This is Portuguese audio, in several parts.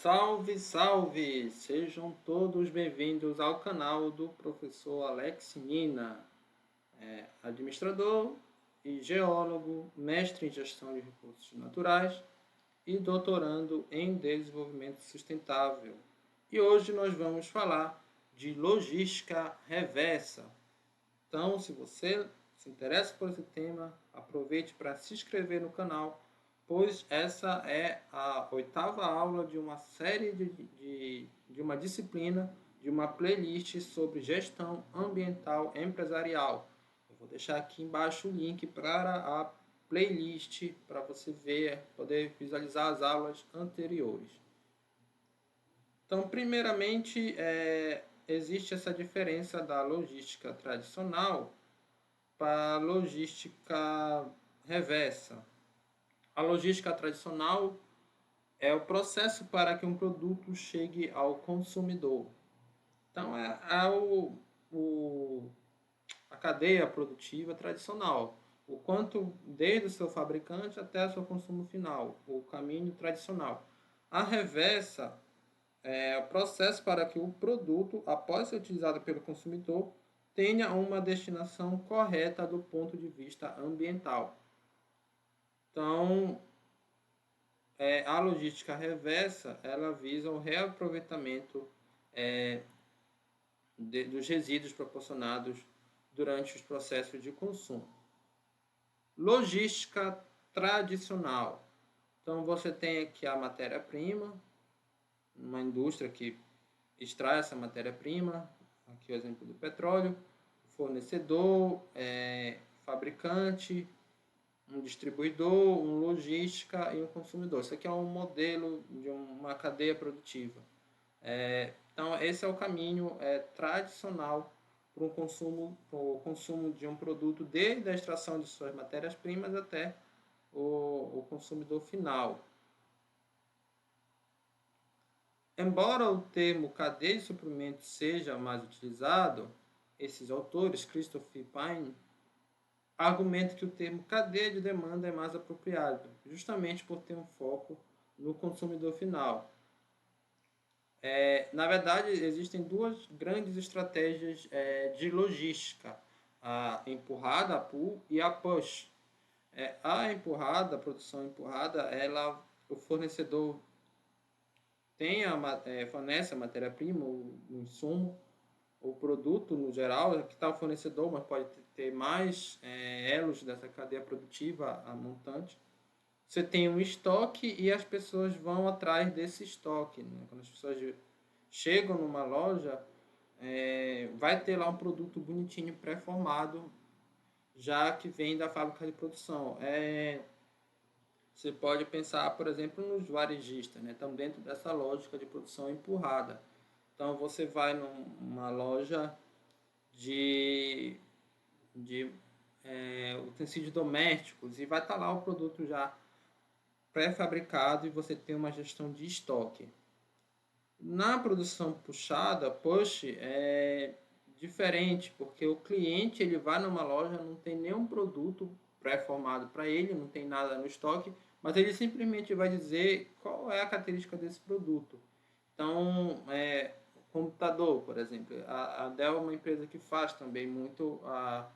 Salve, salve! Sejam todos bem-vindos ao canal do professor Alex Mina, administrador e geólogo, mestre em gestão de recursos naturais e doutorando em desenvolvimento sustentável. E hoje nós vamos falar de logística reversa. Então, se você se interessa por esse tema, aproveite para se inscrever no canal, pois essa é a 8ª aula de uma série de uma disciplina, de uma playlist sobre gestão ambiental empresarial. Eu vou deixar aqui embaixo o link para a playlist para você ver, poder visualizar as aulas anteriores. Então, primeiramente, existe essa diferença da logística tradicional para a logística reversa. A logística tradicional é o processo para que um produto chegue ao consumidor. Então, a cadeia produtiva tradicional. O quanto desde o seu fabricante até o seu consumo final, o caminho tradicional. A reversa é o processo para que o produto, após ser utilizado pelo consumidor, tenha uma destinação correta do ponto de vista ambiental. Então, a logística reversa, ela visa o reaproveitamento dos resíduos proporcionados durante os processos de consumo. Logística tradicional. Então, você tem aqui a matéria-prima, uma indústria que extrai essa matéria-prima, aqui o exemplo do petróleo, fornecedor, fabricante, um distribuidor, um logística e um consumidor. Isso aqui é um modelo de uma cadeia produtiva. Então, esse é o caminho tradicional para o consumo de um produto, desde a extração de suas matérias-primas até o consumidor final. Embora o termo cadeia de suprimento seja mais utilizado, esses autores, Christopher Pyne, argumentam que o termo cadeia de demanda é mais apropriado, justamente por ter um foco no consumidor final. Na verdade, existem duas grandes estratégias de logística, a empurrada, a pull, e a push. A empurrada, a produção empurrada, o fornecedor fornece a matéria-prima, o insumo, o produto no geral, que está o fornecedor, mas pode ter mais elos dessa cadeia produtiva, a montante. Você tem um estoque e as pessoas vão atrás desse estoque. Né? Quando as pessoas chegam numa loja, vai ter lá um produto bonitinho, pré-formado, já que vem da fábrica de produção. Você pode pensar, por exemplo, nos varejistas, né? Estão dentro dessa lógica de produção empurrada. Então, você vai numa loja de utensílios domésticos e vai estar lá o produto já pré-fabricado e você tem uma gestão de estoque. Na produção puxada, push, é diferente, porque o cliente ele vai numa loja, não tem nenhum produto pré-formado para ele, não tem nada no estoque, mas ele simplesmente vai dizer qual é a característica desse produto. Então, computador, por exemplo, a Dell é uma empresa que faz também muito a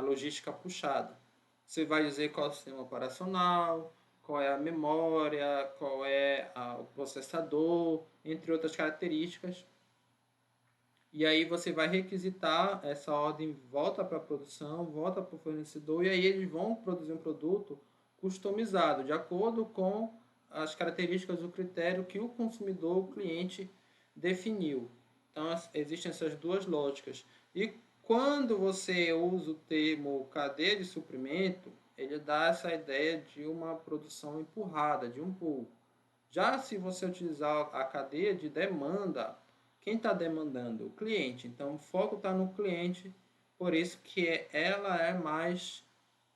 logística puxada. Você vai dizer qual é o sistema operacional, qual é a memória, qual é o processador, entre outras características. E aí você vai requisitar essa ordem, volta para a produção, volta para o fornecedor, e aí eles vão produzir um produto customizado, de acordo com as características do critério que o consumidor, o cliente, definiu. Então, existem essas duas lógicas. E quando você usa o termo cadeia de suprimento, ele dá essa ideia de uma produção empurrada, de um pull. Já se você utilizar a cadeia de demanda, quem está demandando? O cliente. Então, o foco está no cliente, por isso que ela é mais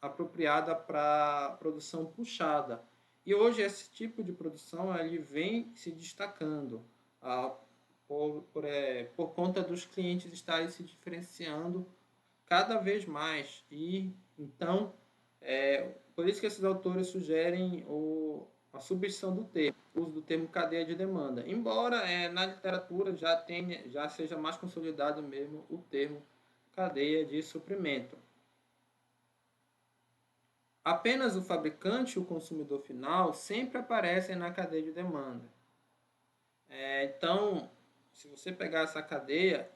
apropriada para produção puxada. E hoje esse tipo de produção ele vem se destacando por conta dos clientes estarem se diferenciando cada vez mais. E então, por isso que esses autores sugerem a substituição do termo. uso do termo cadeia de demanda, embora na literatura já seja mais consolidado mesmo o termo cadeia de suprimento. Apenas o fabricante e o consumidor final sempre aparecem na cadeia de demanda. Então, se você pegar essa cadeia,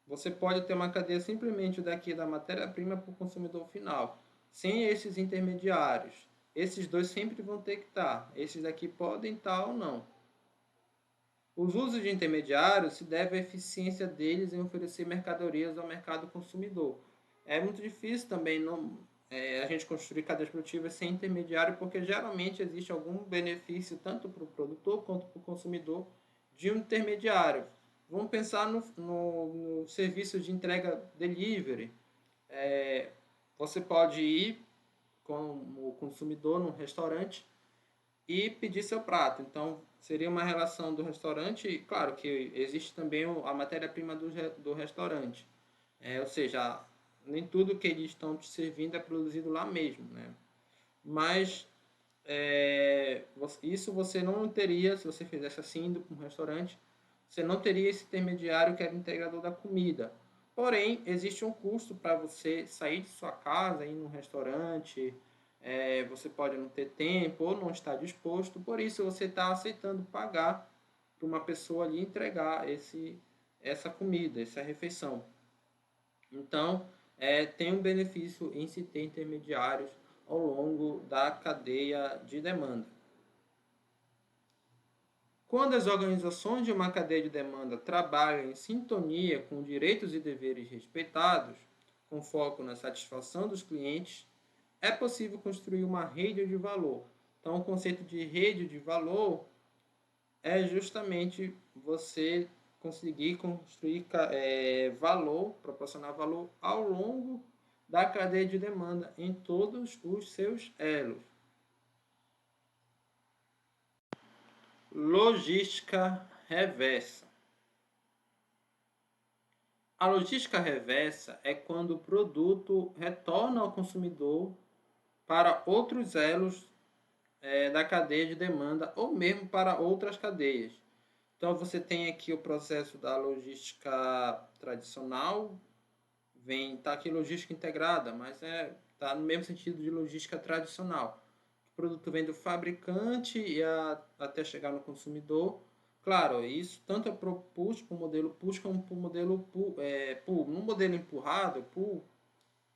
você pode ter uma cadeia simplesmente daqui da matéria-prima para o consumidor final, sem esses intermediários. Esses dois sempre vão ter que estar. Esses daqui podem estar ou não. Os usos de intermediários se devem à eficiência deles em oferecer mercadorias ao mercado consumidor. É muito difícil também a gente construir cadeias produtivas sem intermediário, porque geralmente existe algum benefício tanto para o produtor quanto para o consumidor de um intermediário. Vamos pensar no serviço de entrega delivery. Você pode ir como consumidor num restaurante e pedir seu prato. Então, seria uma relação do restaurante, claro que existe também a matéria-prima do restaurante. Ou seja, nem tudo que eles estão te servindo é produzido lá mesmo, né? Mas isso você não teria, se você fizesse assim, indo para um restaurante, você não teria esse intermediário que era o integrador da comida. Porém, existe um custo para você sair de sua casa, ir num restaurante, você pode não ter tempo ou não estar disposto, por isso você está aceitando pagar para uma pessoa ali entregar essa comida, essa refeição. Então, tem um benefício em se ter intermediários ao longo da cadeia de demanda. Quando as organizações de uma cadeia de demanda trabalham em sintonia com direitos e deveres respeitados, com foco na satisfação dos clientes, é possível construir uma rede de valor. Então, o conceito de rede de valor é justamente você conseguir construir valor, proporcionar valor ao longo da cadeia de demanda em todos os seus elos. Logística reversa. A logística reversa é quando o produto retorna ao consumidor para outros elos da cadeia de demanda ou mesmo para outras cadeias. Então você tem aqui o processo da logística tradicional, tá aqui logística integrada, mas tá no mesmo sentido de logística tradicional. O produto vem do fabricante até chegar no consumidor. Claro, isso tanto é para o push, para o modelo push, como para o modelo pull. No modelo empurrado, pull,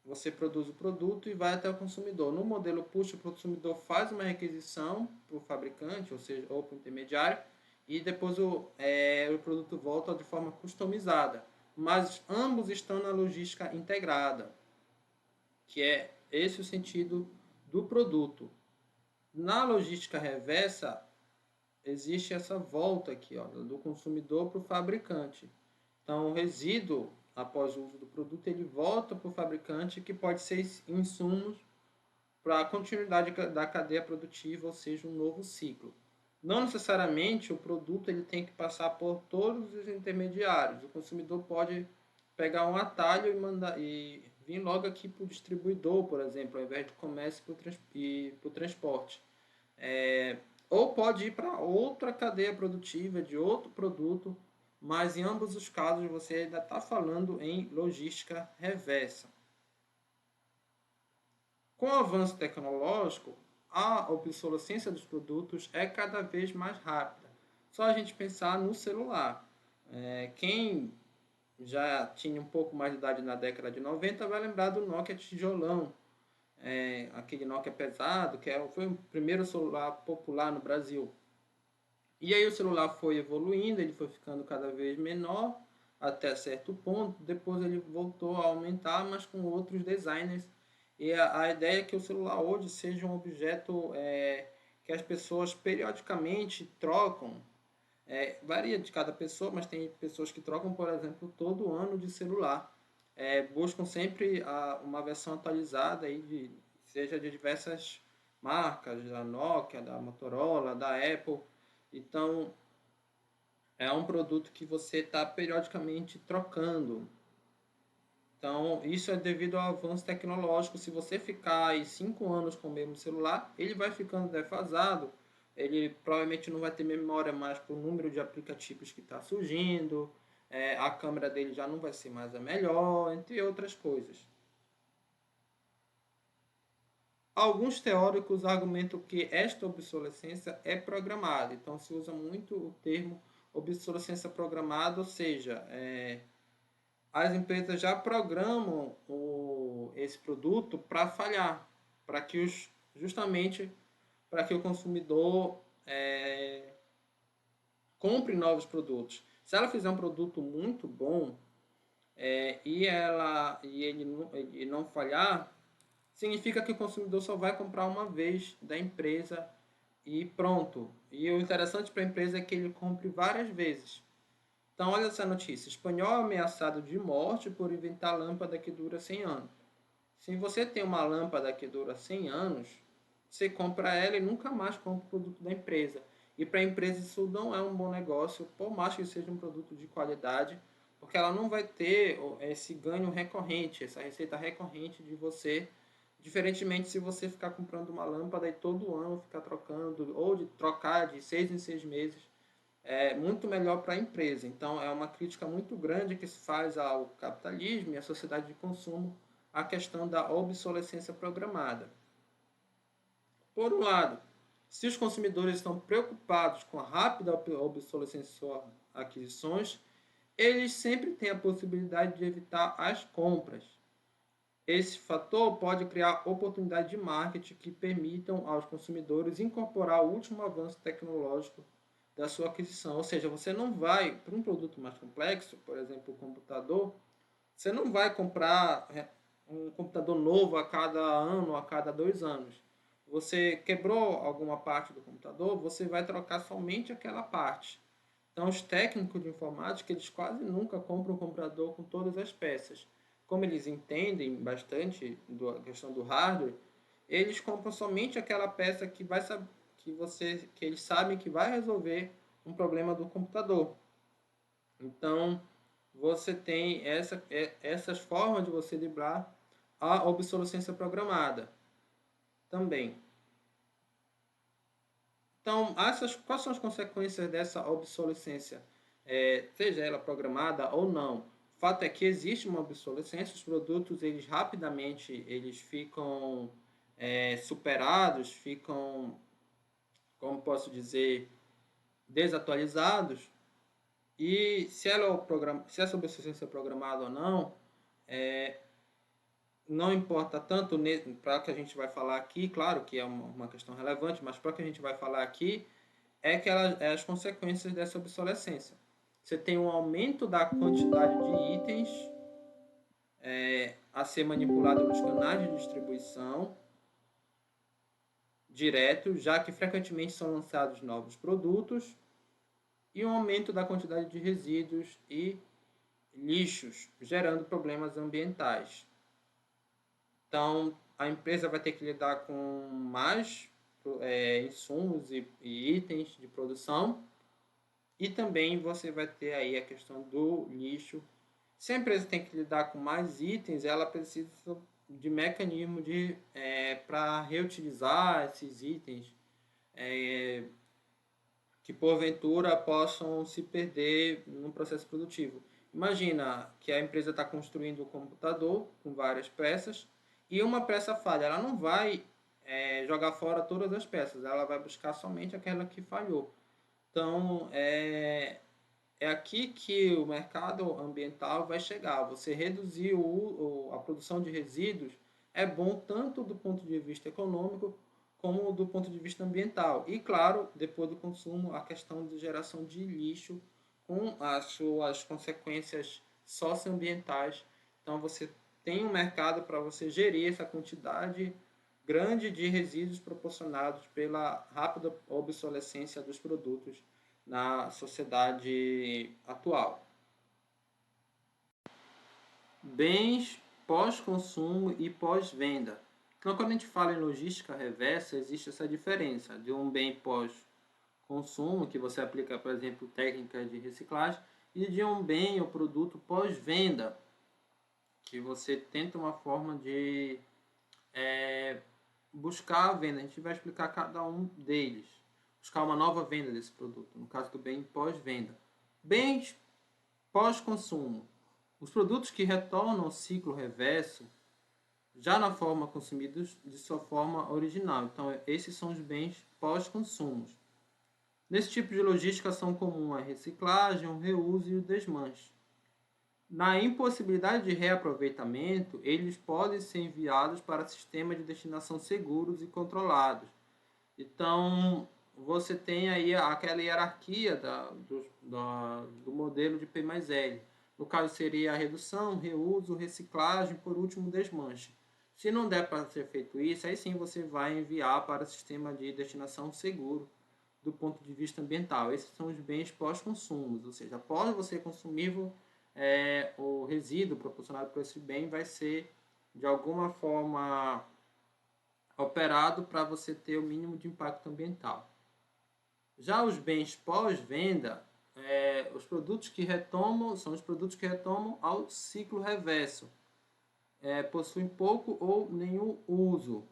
você produz o produto e vai até o consumidor. No modelo push, o consumidor faz uma requisição para o fabricante, ou seja, ou para o intermediário, e depois o produto volta de forma customizada. Mas ambos estão na logística integrada, que é esse o sentido do produto. Na logística reversa, existe essa volta aqui, ó, do consumidor para o fabricante. Então, o resíduo, após o uso do produto, ele volta para o fabricante, que pode ser insumos para a continuidade da cadeia produtiva, ou seja, um novo ciclo. Não necessariamente o produto ele tem que passar por todos os intermediários. O consumidor pode pegar um atalho e vir logo aqui para o distribuidor, por exemplo, ao invés de comércio e para o transporte. Ou pode ir para outra cadeia produtiva de outro produto, mas em ambos os casos você ainda está falando em logística reversa. Com o avanço tecnológico, a obsolescência dos produtos é cada vez mais rápida. Só a gente pensar no celular. Quem já tinha um pouco mais de idade na década de 90 vai lembrar do Nokia tijolão. Aquele Nokia pesado, que foi o primeiro celular popular no Brasil. E aí o celular foi evoluindo, ele foi ficando cada vez menor até certo ponto, depois ele voltou a aumentar, mas com outros designers. E a ideia é que o celular hoje seja um objeto que as pessoas periodicamente trocam. Varia de cada pessoa, mas tem pessoas que trocam, por exemplo, todo ano de celular. Buscam sempre uma versão atualizada, aí seja de diversas marcas, da Nokia, da Motorola, da Apple. Então, é um produto que você está periodicamente trocando. Então, isso é devido ao avanço tecnológico. Se você ficar aí 5 anos com o mesmo celular, ele vai ficando defasado, ele provavelmente não vai ter memória mais para o número de aplicativos que está surgindo, a câmera dele já não vai ser mais a melhor, entre outras coisas. Alguns teóricos argumentam que esta obsolescência é programada, então se usa muito o termo obsolescência programada, ou seja, as empresas já programam esse produto para falhar, para que justamente para que o consumidor compre novos produtos. Se ela fizer um produto muito bom e ele não falhar, significa que o consumidor só vai comprar uma vez da empresa e pronto. E o interessante para a empresa é que ele compre várias vezes. Então, olha essa notícia. Espanhol ameaçado de morte por inventar lâmpada que dura 100 anos. Se você tem uma lâmpada que dura 100 anos, você compra ela e nunca mais compra o produto da empresa. E para a empresa isso não é um bom negócio, por mais que seja um produto de qualidade, porque ela não vai ter esse ganho recorrente, essa receita recorrente de você, diferentemente se você ficar comprando uma lâmpada e todo ano ficar trocando, ou de trocar de 6 em 6 meses, é muito melhor para a empresa. Então, é uma crítica muito grande que se faz ao capitalismo e à sociedade de consumo a questão da obsolescência programada. Por um lado, se os consumidores estão preocupados com a rápida obsolescência de suas aquisições, eles sempre têm a possibilidade de evitar as compras. Esse fator pode criar oportunidades de marketing que permitam aos consumidores incorporar o último avanço tecnológico da sua aquisição. Ou seja, você não vai, para um produto mais complexo, por exemplo, o computador, você não vai comprar um computador novo a cada ano, a cada 2 anos. Você quebrou alguma parte do computador, você vai trocar somente aquela parte. Então, os técnicos de informática, eles quase nunca compram um computador com todas as peças. Como eles entendem bastante da questão do hardware, eles compram somente aquela peça que eles sabem que vai resolver um problema do computador. Então, você tem essas formas de você driblar a obsolescência programada também. Então, quais são as consequências dessa obsolescência? Seja ela programada ou não. O fato é que existe uma obsolescência, os produtos eles rapidamente eles ficam superados, ficam, como posso dizer, desatualizados. E se essa obsolescência é programada ou não, não importa tanto para o que a gente vai falar aqui, claro que é uma questão relevante, mas para o que a gente vai falar aqui é as consequências dessa obsolescência. Você tem um aumento da quantidade de itens a ser manipulado nos canais de distribuição direto, já que frequentemente são lançados novos produtos, e um aumento da quantidade de resíduos e lixos, gerando problemas ambientais. Então, a empresa vai ter que lidar com mais insumos e itens de produção, e também você vai ter aí a questão do lixo. Se a empresa tem que lidar com mais itens, ela precisa de mecanismo para reutilizar esses itens que porventura possam se perder no processo produtivo. Imagina que a empresa está construindo um computador com várias peças e uma peça falha. Ela não vai jogar fora todas as peças, ela vai buscar somente aquela que falhou. Então, é aqui que o mercado ambiental vai chegar. Você reduzir a produção de resíduos é bom tanto do ponto de vista econômico como do ponto de vista ambiental. E, claro, depois do consumo, a questão de geração de lixo com as suas consequências socioambientais. Então, você tem um mercado para você gerir essa quantidade grande de resíduos proporcionados pela rápida obsolescência dos produtos na sociedade atual. Bens pós-consumo e pós-venda. Então, quando a gente fala em logística reversa, existe essa diferença de um bem pós-consumo, que você aplica, por exemplo, técnicas de reciclagem, e de um bem ou produto pós-venda, que você tenta uma forma de buscar a venda. A gente vai explicar cada um deles. buscar uma nova venda desse produto, no caso do bem pós-venda. Bens pós-consumo. Os produtos que retornam ao ciclo reverso já na forma consumidos de sua forma original. Então, esses são os bens pós-consumos. Nesse tipo de logística são comuns a reciclagem, o reuso e o desmanche. Na impossibilidade de reaproveitamento, eles podem ser enviados para sistemas de destinação seguros e controlados. Então, você tem aí aquela hierarquia do modelo de P mais L. No caso, seria a redução, reuso, reciclagem, por último, desmanche. Se não der para ser feito isso, aí sim você vai enviar para o sistema de destinação seguro do ponto de vista ambiental. Esses são os bens pós-consumos, ou seja, após você consumir, o resíduo proporcionado por esse bem vai ser, de alguma forma, operado para você ter o mínimo de impacto ambiental. Já os bens pós-venda, os produtos que retomam, são os produtos que retomam ao ciclo reverso. Possuem pouco ou nenhum uso.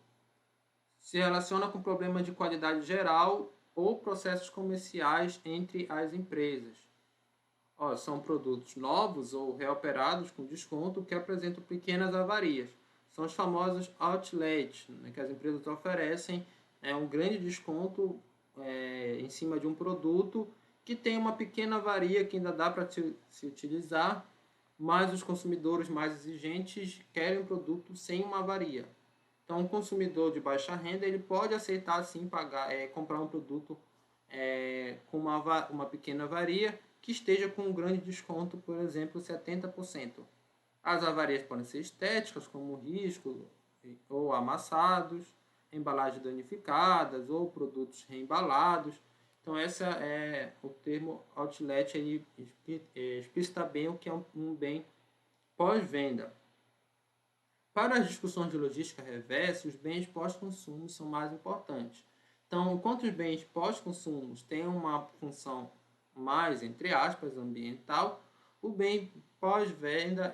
Se relaciona com problemas de qualidade geral ou processos comerciais entre as empresas. São produtos novos ou reoperados com desconto que apresentam pequenas avarias. São os famosos outlets, né, que as empresas oferecem um grande desconto em cima de um produto que tem uma pequena avaria que ainda dá para se utilizar, mas os consumidores mais exigentes querem um produto sem uma avaria. Então, um consumidor de baixa renda ele pode aceitar sim comprar um produto com uma pequena avaria que esteja com um grande desconto, por exemplo, 70%. As avarias podem ser estéticas, como risco ou amassados, embalagens danificadas ou produtos reembalados. Então, esse é o termo outlet, ele explicita bem o que é um bem pós-venda. Para as discussões de logística reversa, os bens pós-consumo são mais importantes. Então, enquanto os bens pós-consumo têm uma função mais, entre aspas, ambiental, o bem pós-venda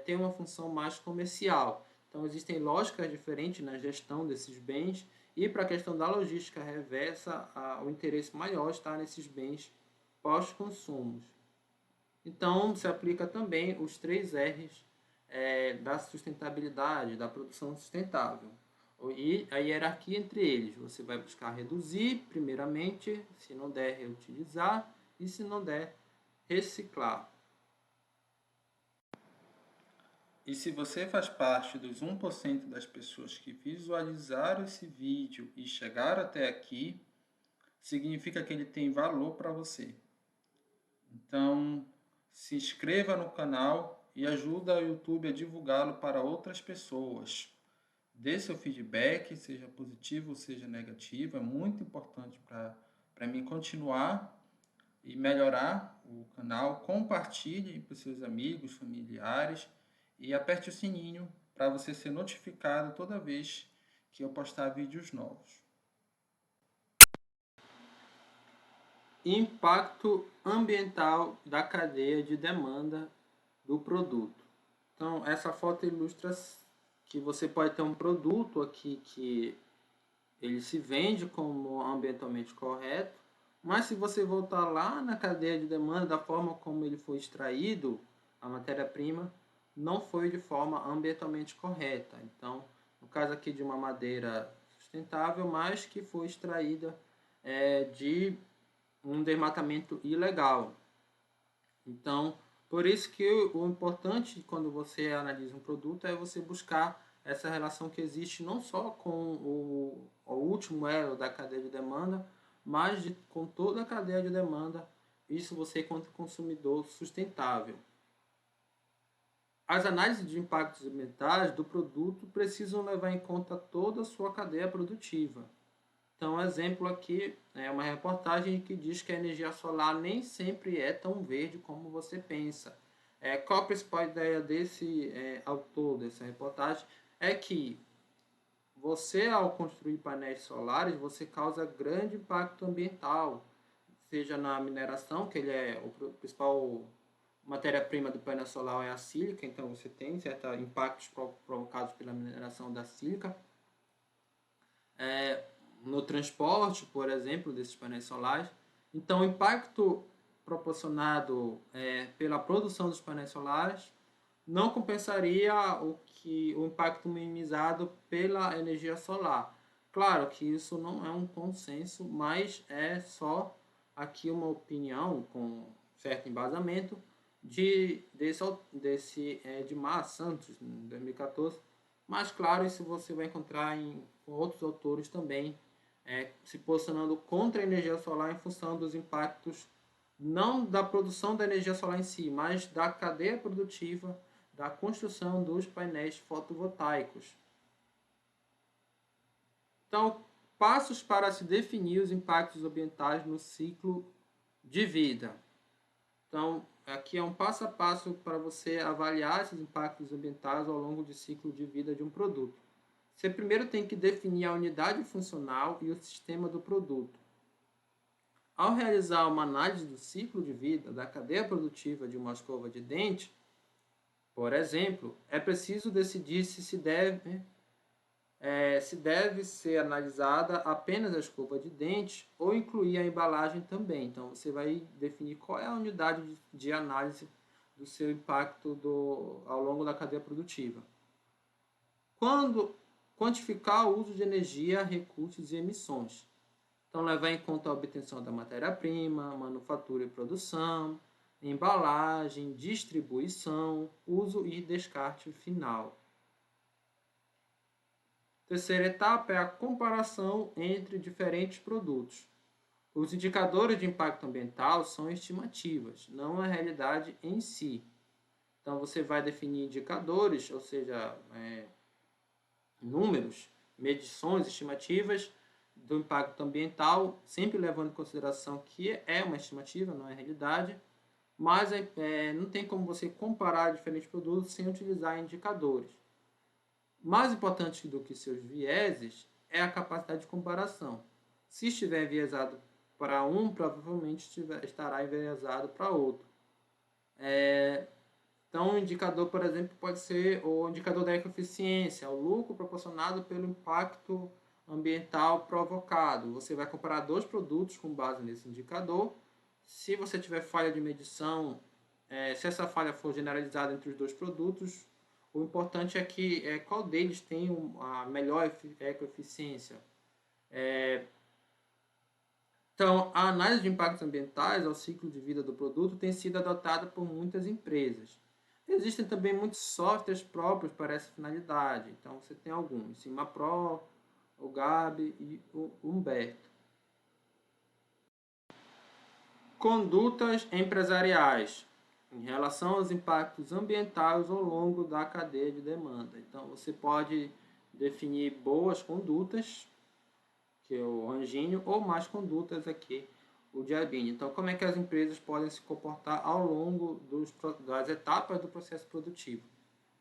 tem uma função mais comercial. Então, existem lógicas diferentes na gestão desses bens e para a questão da logística reversa, o interesse maior está nesses bens pós-consumos. Então, se aplica também os 3 R's da sustentabilidade, da produção sustentável. E a hierarquia entre eles, você vai buscar reduzir, primeiramente, se não der, reutilizar, e se não der, reciclar. E se você faz parte dos 1% das pessoas que visualizaram esse vídeo e chegaram até aqui, significa que ele tem valor para você. Então, se inscreva no canal e ajuda o YouTube a divulgá-lo para outras pessoas. Dê seu feedback, seja positivo ou seja negativo, é muito importante para mim continuar e melhorar o canal. Compartilhe para os seus amigos, familiares e aperte o sininho para você ser notificado toda vez que eu postar vídeos novos. Impacto ambiental da cadeia de demanda do produto. Então, essa foto ilustra que você pode ter um produto aqui que ele se vende como ambientalmente correto, mas se você voltar lá na cadeia de demanda, da forma como ele foi extraído, a matéria-prima não foi de forma ambientalmente correta. Então, no caso aqui de uma madeira sustentável, mas que foi extraída de um desmatamento ilegal. Então, por isso que o importante quando você analisa um produto é você buscar essa relação que existe não só com o último elo da cadeia de demanda, mas com toda a cadeia de demanda, isso você enquanto consumidor sustentável. As análises de impactos ambientais do produto precisam levar em conta toda a sua cadeia produtiva. Então, um exemplo aqui é uma reportagem que diz que a energia solar nem sempre é tão verde como você pensa. Qual a principal ideia desse autor dessa reportagem? É que você, ao construir painéis solares, você causa grande impacto ambiental, seja na mineração, que ele é o principal matéria-prima do painel solar é a sílica, então você tem certos impactos provocados pela mineração da sílica. no transporte, por exemplo, desses painéis solares. Então, o impacto proporcionado pela produção dos painéis solares não compensaria o impacto minimizado pela energia solar. Claro que isso não é um consenso, mas é só aqui uma opinião com certo embasamento de Mar Santos, em 2014. Mas, claro, isso você vai encontrar com outros autores também, se posicionando contra a energia solar em função dos impactos não da produção da energia solar em si, mas da cadeia produtiva da construção dos painéis fotovoltaicos. Então, passos para se definir os impactos ambientais no ciclo de vida. Então, aqui é um passo a passo para você avaliar esses impactos ambientais ao longo do ciclo de vida de um produto. Você primeiro tem que definir a unidade funcional e o sistema do produto. Ao realizar uma análise do ciclo de vida da cadeia produtiva de uma escova de dente, por exemplo, é preciso decidir se deve ser analisada apenas a escova de dente ou incluir a embalagem também. Então, você vai definir qual é a unidade de análise do seu impacto ao longo da cadeia produtiva. Quando quantificar o uso de energia, recursos e emissões. Então, levar em conta a obtenção da matéria-prima, manufatura e produção, embalagem, distribuição, uso e descarte final. Terceira etapa é a comparação entre diferentes produtos. Os indicadores de impacto ambiental são estimativas, não a realidade em si. Então, você vai definir indicadores, ou seja, números, medições estimativas do impacto ambiental, sempre levando em consideração que é uma estimativa, não é realidade, mas não tem como você comparar diferentes produtos sem utilizar indicadores. Mais importante do que seus vieses é a capacidade de comparação. Se estiver enviesado para um, provavelmente estará enviesado para outro. Então, o indicador, por exemplo, pode ser o indicador da ecoeficiência, o lucro proporcionado pelo impacto ambiental provocado. Você vai comparar dois produtos com base nesse indicador. Se você tiver falha de medição, se essa falha for generalizada entre os dois produtos, o importante é que qual deles tem a melhor ecoeficiência. Então, a análise de impactos ambientais ao ciclo de vida do produto tem sido adotada por muitas empresas. Existem também muitos softwares próprios para essa finalidade. Então, você tem alguns, CimaPro, o Gabi e o Humberto. Condutas empresariais em relação aos impactos ambientais ao longo da cadeia de demanda. Então, você pode definir boas condutas, que é o Anjinho, ou más condutas aqui, o Diabini. Então, como é que as empresas podem se comportar ao longo das etapas do processo produtivo?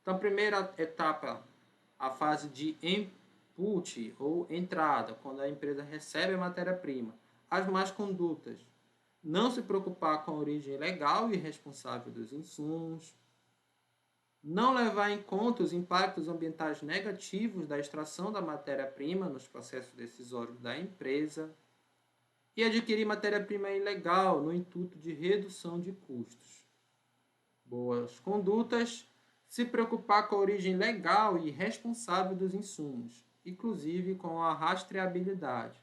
Então, a primeira etapa, a fase de input ou entrada, quando a empresa recebe a matéria-prima. As más condutas: não se preocupar com a origem legal e responsável dos insumos, não levar em conta os impactos ambientais negativos da extração da matéria-prima nos processos decisórios da empresa e adquirir matéria-prima ilegal no intuito de redução de custos. Boas condutas: se preocupar com a origem legal e responsável dos insumos, inclusive com a rastreabilidade.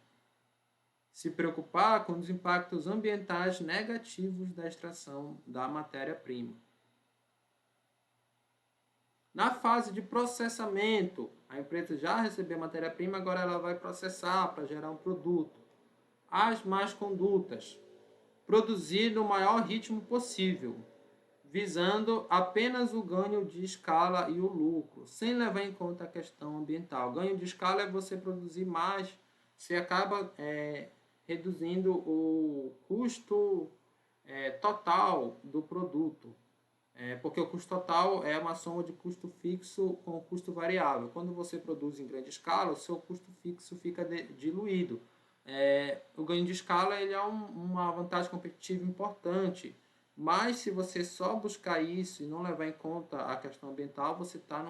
Se preocupar com os impactos ambientais negativos da extração da matéria-prima. Na fase de processamento, a empresa já recebeu a matéria-prima, agora ela vai processar para gerar um produto. As más condutas: produzir no maior ritmo possível, visando apenas o ganho de escala e o lucro, sem levar em conta a questão ambiental. Ganho de escala é você produzir mais, você acaba reduzindo o custo total do produto. Porque o custo total é uma soma de custo fixo com custo variável. Quando você produz em grande escala, o seu custo fixo fica diluído. O ganho de escala ele é uma vantagem competitiva importante, mas se você só buscar isso e não levar em conta a questão ambiental, você está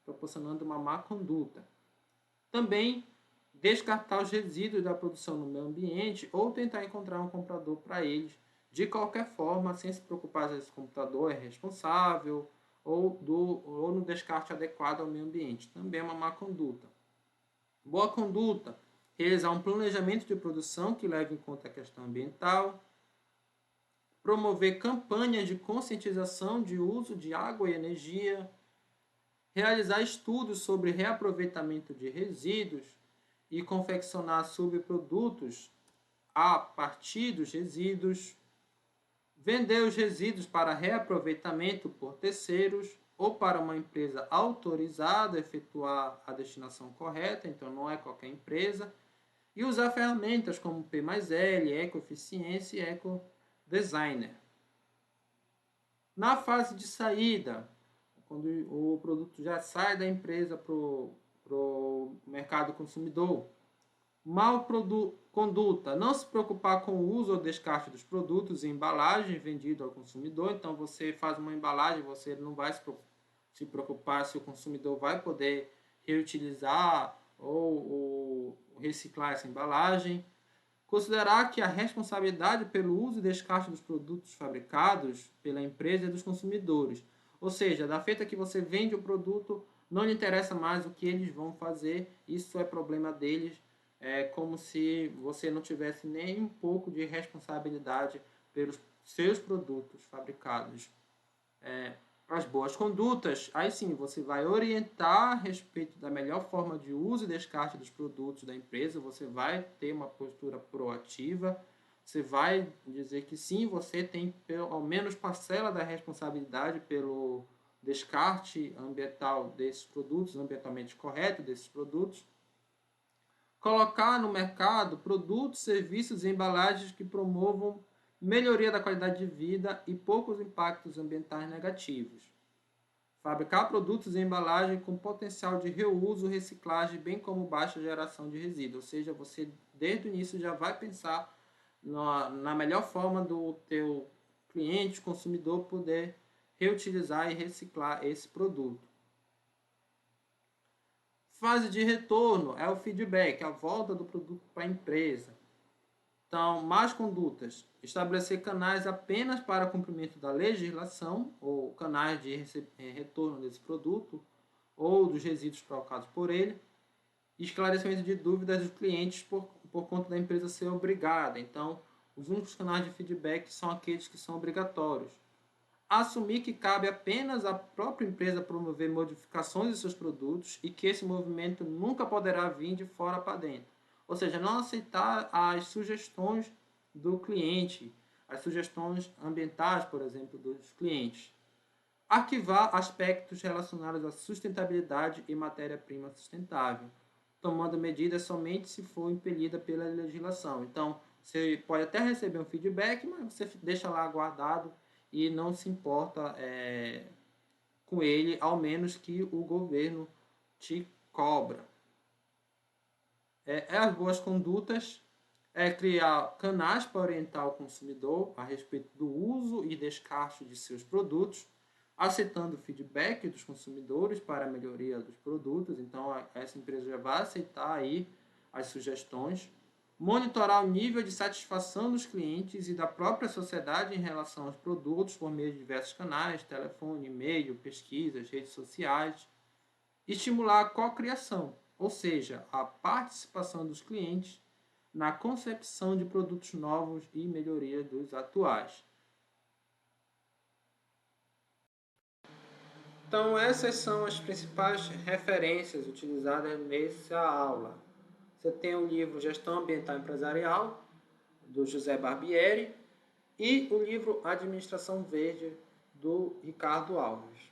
proporcionando uma má conduta. Também descartar os resíduos da produção no meio ambiente ou tentar encontrar um comprador para eles, de qualquer forma, sem se preocupar se esse comprador é responsável ou no descarte adequado ao meio ambiente. Também é uma má conduta. Boa conduta: realizar um planejamento de produção que leve em conta a questão ambiental, promover campanhas de conscientização de uso de água e energia, realizar estudos sobre reaproveitamento de resíduos e confeccionar subprodutos a partir dos resíduos, vender os resíduos para reaproveitamento por terceiros ou para uma empresa autorizada a efetuar a destinação correta, então não é qualquer empresa, e usar ferramentas como P mais L, Ecoeficiência e Ecodesigner. Na fase de saída, quando o produto já sai da empresa para o mercado consumidor, conduta: não se preocupar com o uso ou descarte dos produtos e embalagem vendido ao consumidor. Então, você faz uma embalagem, você não vai se preocupar se o consumidor vai poder reutilizar ou reciclar essa embalagem. Considerar que a responsabilidade pelo uso e descarte dos produtos fabricados pela empresa é dos consumidores. Ou seja, da feita que você vende o produto, não lhe interessa mais o que eles vão fazer, isso é problema deles. É como se você não tivesse nem um pouco de responsabilidade pelos seus produtos fabricados. As boas condutas, aí sim, você vai orientar a respeito da melhor forma de uso e descarte dos produtos da empresa, você vai ter uma postura proativa, você vai dizer que sim, você tem ao menos parcela da responsabilidade pelo descarte ambiental desses produtos, ambientalmente correto desses produtos. Colocar no mercado produtos, serviços e embalagens que promovam melhoria da qualidade de vida e poucos impactos ambientais negativos. Fabricar produtos e embalagem com potencial de reuso, reciclagem, bem como baixa geração de resíduos. Ou seja, você desde o início já vai pensar na melhor forma do teu cliente, consumidor, poder reutilizar e reciclar esse produto. Fase de retorno é o feedback, a volta do produto para a empresa. Então, más condutas: estabelecer canais apenas para cumprimento da legislação, ou canais de retorno desse produto, ou dos resíduos provocados por ele. Esclarecimento de dúvidas dos clientes por conta da empresa ser obrigada. Então, os únicos canais de feedback são aqueles que são obrigatórios. Assumir que cabe apenas à própria empresa promover modificações de seus produtos e que esse movimento nunca poderá vir de fora para dentro. Ou seja, não aceitar as sugestões do cliente, as sugestões ambientais, por exemplo, dos clientes. Arquivar aspectos relacionados à sustentabilidade e matéria-prima sustentável, tomando medidas somente se for impelida pela legislação. Então, você pode até receber um feedback, mas você deixa lá guardado e não se importa com ele, ao menos que o governo te cobra. As boas condutas é criar canais para orientar o consumidor a respeito do uso e descarte de seus produtos, aceitando o feedback dos consumidores para a melhoria dos produtos. Então, essa empresa já vai aceitar aí as sugestões. Monitorar o nível de satisfação dos clientes e da própria sociedade em relação aos produtos por meio de diversos canais, telefone, e-mail, pesquisas, redes sociais. Estimular a cocriação, ou seja, a participação dos clientes na concepção de produtos novos e melhoria dos atuais. Então, essas são as principais referências utilizadas nessa aula. Você tem o livro Gestão Ambiental Empresarial, do José Barbieri, e o livro Administração Verde, do Ricardo Alves.